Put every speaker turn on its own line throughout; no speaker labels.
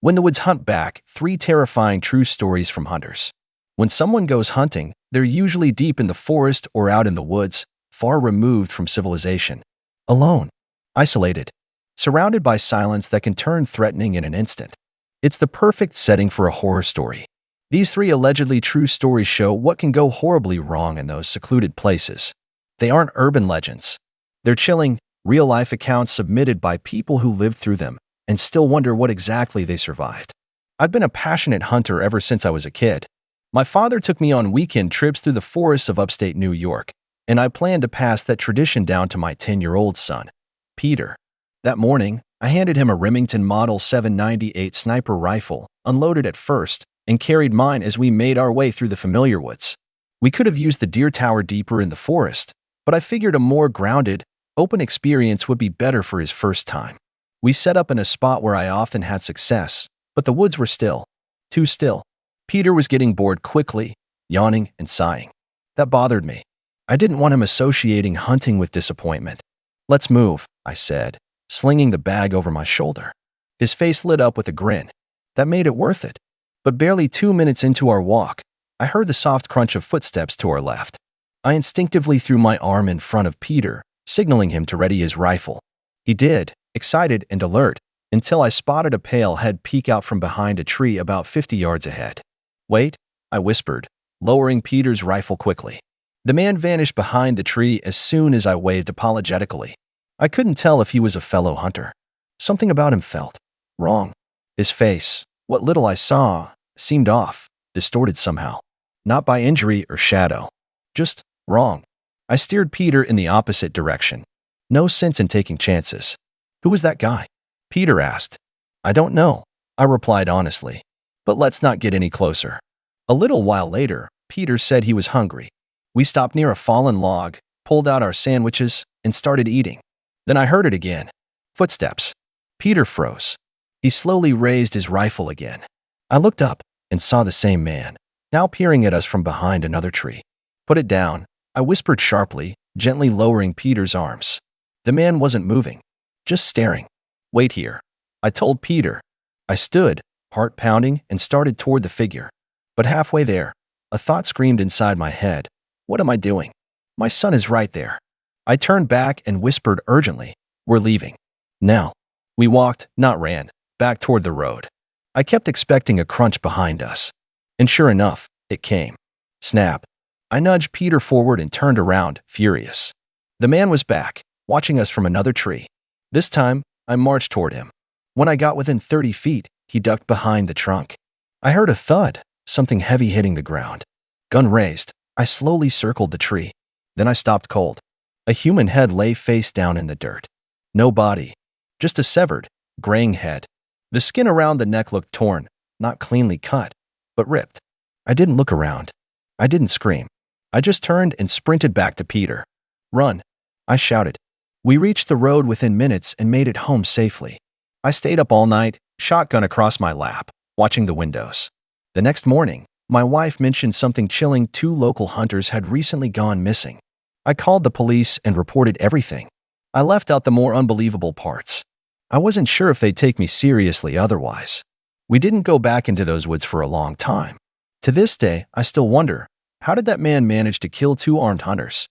When the Woods Hunt Back, 3 terrifying true stories from hunters. When someone goes hunting, they're usually deep in the forest or out in the woods, far removed from civilization. Alone. Isolated. Surrounded by silence that can turn threatening in an instant. It's the perfect setting for a horror story. These 3 allegedly true stories show what can go horribly wrong in those secluded places. They aren't urban legends. They're chilling, real-life accounts submitted by people who lived through them and still wonder what exactly they survived. I've been a passionate hunter ever since I was a kid. My father took me on weekend trips through the forests of upstate New York, and I plan to pass that tradition down to my 10-year-old son, Peter. That morning, I handed him a Remington Model 798 sniper rifle, unloaded at first, and carried mine as we made our way through the familiar woods. We could have used the deer tower deeper in the forest, but I figured a more grounded, open experience would be better for his first time. We set up in a spot where I often had success, but the woods were still. Too still. Peter was getting bored quickly, yawning and sighing. That bothered me. I didn't want him associating hunting with disappointment. "Let's move," I said, slinging the bag over my shoulder. His face lit up with a grin. That made it worth it. But barely 2 minutes into our walk, I heard the soft crunch of footsteps to our left. I instinctively threw my arm in front of Peter, signaling him to ready his rifle. He did, excited and alert, until I spotted a pale head peek out from behind a tree about 50 yards ahead. "Wait," I whispered, lowering Peter's rifle quickly. The man vanished behind the tree as soon as I waved apologetically. I couldn't tell if he was a fellow hunter. Something about him felt wrong. His face, what little I saw, seemed off, distorted somehow. Not by injury or shadow. Just wrong. I steered Peter in the opposite direction. No sense in taking chances. "Who was that guy?" Peter asked. "I don't know," I replied honestly. "But let's not get any closer." A little while later, Peter said he was hungry. We stopped near a fallen log, pulled out our sandwiches, and started eating. Then I heard it again. Footsteps. Peter froze. He slowly raised his rifle again. I looked up and saw the same man, now peering at us from behind another tree. "Put it down," I whispered sharply, gently lowering Peter's arms. The man wasn't moving, just staring. "Wait here," I told Peter. I stood, heart pounding, and started toward the figure. But halfway there, a thought screamed inside my head. What am I doing? My son is right there. I turned back and whispered urgently, "We're leaving. Now." We walked, not ran, back toward the road. I kept expecting a crunch behind us. And sure enough, it came. Snap. I nudged Peter forward and turned around, furious. The man was back, watching us from another tree. This time, I marched toward him. When I got within 30 feet, he ducked behind the trunk. I heard a thud, something heavy hitting the ground. Gun raised, I slowly circled the tree. Then I stopped cold. A human head lay face down in the dirt. No body, just a severed, graying head. The skin around the neck looked torn, not cleanly cut, but ripped. I didn't look around. I didn't scream. I just turned and sprinted back to Peter. "Run," I shouted. We reached the road within minutes and made it home safely. I stayed up all night, shotgun across my lap, watching the windows. The next morning, my wife mentioned something chilling. 2 local hunters had recently gone missing. I called the police and reported everything. I left out the more unbelievable parts. I wasn't sure if they'd take me seriously otherwise. We didn't go back into those woods for a long time. To this day, I still wonder, how did that man manage to kill 2 armed hunters?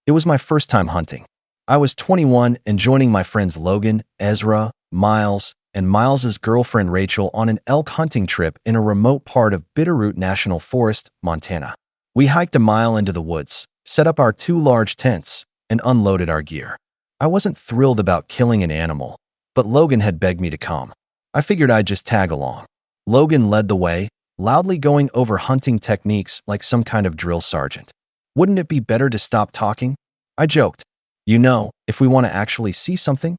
It was my first time hunting. I was 21 and joining my friends Logan, Ezra, Miles, and Miles's girlfriend Rachel on an elk hunting trip in a remote part of Bitterroot National Forest, Montana. We hiked a mile into the woods, set up our 2 large tents, and unloaded our gear. I wasn't thrilled about killing an animal, but Logan had begged me to come. I figured I'd just tag along. Logan led the way, loudly going over hunting techniques like some kind of drill sergeant. "Wouldn't it be better to stop talking?" I joked. "You know, if we want to actually see something?"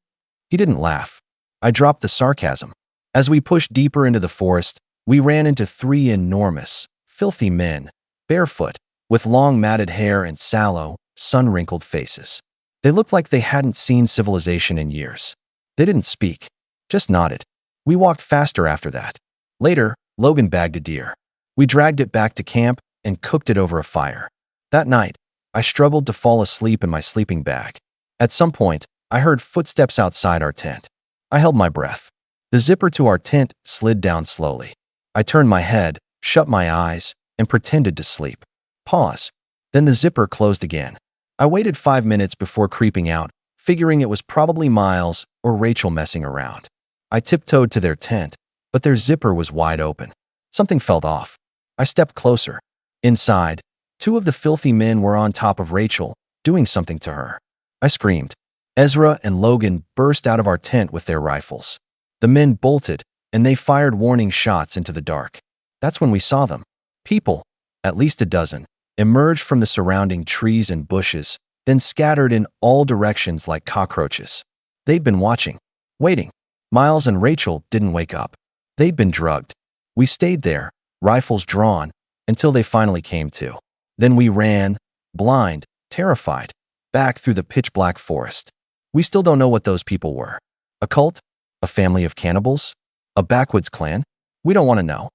He didn't laugh. I dropped the sarcasm. As we pushed deeper into the forest, we ran into 3 enormous, filthy men, barefoot, with long matted hair and sallow, sun-wrinkled faces. They looked like they hadn't seen civilization in years. They didn't speak, just nodded. We walked faster after that. Later, Logan bagged a deer. We dragged it back to camp and cooked it over a fire. That night, I struggled to fall asleep in my sleeping bag. At some point, I heard footsteps outside our tent. I held my breath. The zipper to our tent slid down slowly. I turned my head, shut my eyes, and pretended to sleep. Pause. Then the zipper closed again. I waited 5 minutes before creeping out, figuring it was probably Miles or Rachel messing around. I tiptoed to their tent, but their zipper was wide open. Something felt off. I stepped closer. Inside, two of the filthy men were on top of Rachel, doing something to her. I screamed. Ezra and Logan burst out of our tent with their rifles. The men bolted, and they fired warning shots into the dark. That's when we saw them. People, at least a dozen, emerged from the surrounding trees and bushes, then scattered in all directions like cockroaches. They'd been watching, waiting. Miles and Rachel didn't wake up. They'd been drugged. We stayed there, rifles drawn, until they finally came to. Then we ran, blind, terrified, back through the pitch-black forest. We still don't know what those people were. A cult? A family of cannibals? A backwoods clan? We don't want to know.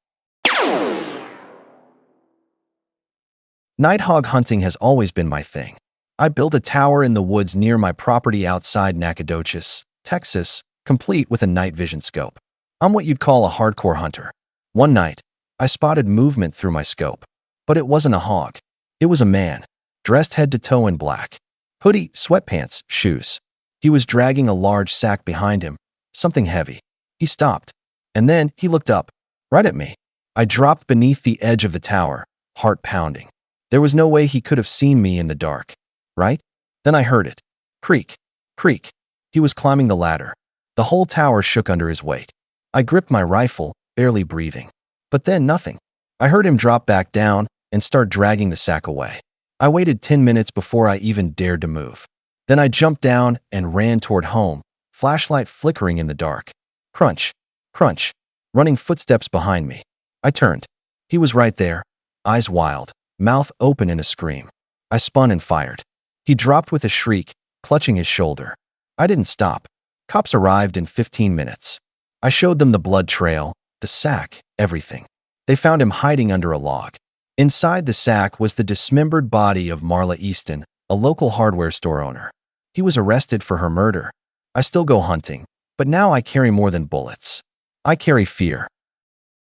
Nighthawk hunting has always been my thing. I built a tower in the woods near my property outside Nacogdoches, Texas, complete with a night vision scope. I'm what you'd call a hardcore hunter. One night, I spotted movement through my scope. But it wasn't a hog. It was a man, dressed head to toe in black. Hoodie, sweatpants, shoes. He was dragging a large sack behind him, something heavy. He stopped, and then he looked up, right at me. I dropped beneath the edge of the tower, heart pounding. There was no way he could have seen me in the dark, right? Then I heard it. Creak, creak. He was climbing the ladder. The whole tower shook under his weight. I gripped my rifle, barely breathing. But then nothing. I heard him drop back down and start dragging the sack away. I waited 10 minutes before I even dared to move. Then I jumped down and ran toward home, flashlight flickering in the dark. Crunch, crunch, running footsteps behind me. I turned. He was right there, eyes wild, mouth open in a scream. I spun and fired. He dropped with a shriek, clutching his shoulder. I didn't stop. Cops arrived in 15 minutes. I showed them the blood trail, the sack, everything. They found him hiding under a log. Inside the sack was the dismembered body of Marla Easton, a local hardware store owner. He was arrested for her murder. I still go hunting, but now I carry more than bullets. I carry fear.